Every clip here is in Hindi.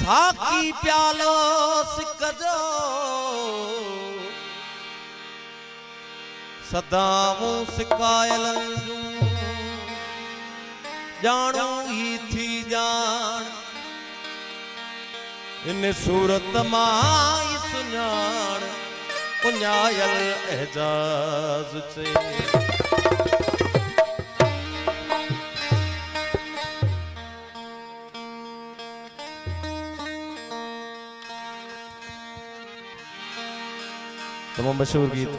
साकी प्यालो सिकजो सदामू सिकायल जानू ही थी जान इन सूरत माई सुञाण उञायल एजाज चे तमाम मशहूर गीत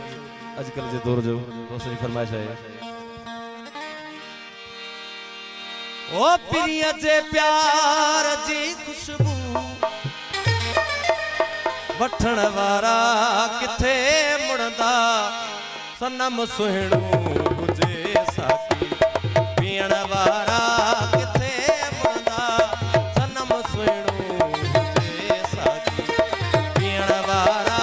आजकल जे दौर जो दोस्तों की फरमाइश है। ओ प्रिय जे प्यार जी खुशबू वठण वारा किथे मुड़दा सनम सुहिणो हुजे साकी पीअण वारा किथे मुड़दा सनम सुहिणो हुजे साकी पीअण वारा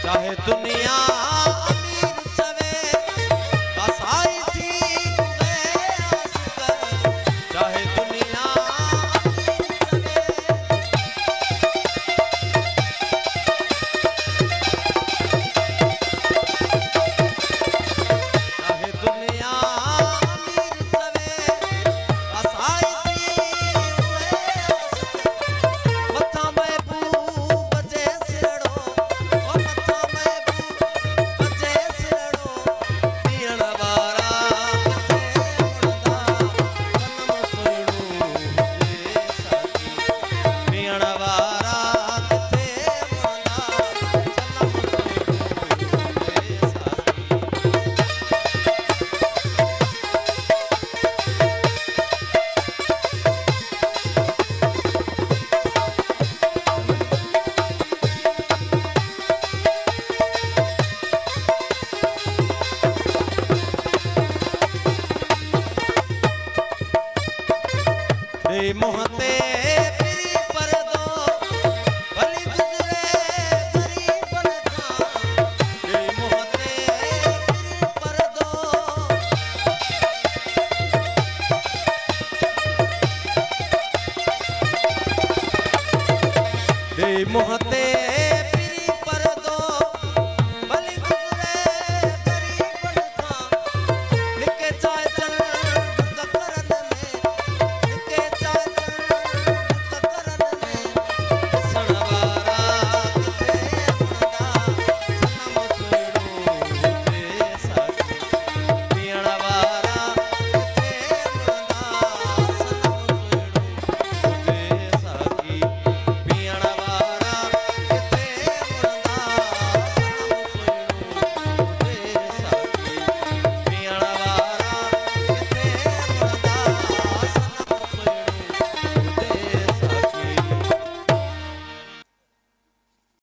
चाहे दुनिया अमीर चवे कसाई थी चाहे दुनिया चाहे दुनिया अमीर चवे कसाई थी मथा महबूब जे सिरड़ो मोहते पिरी परदो भली गुजरे गरीबन खां मोहते पिरी परदो मोहते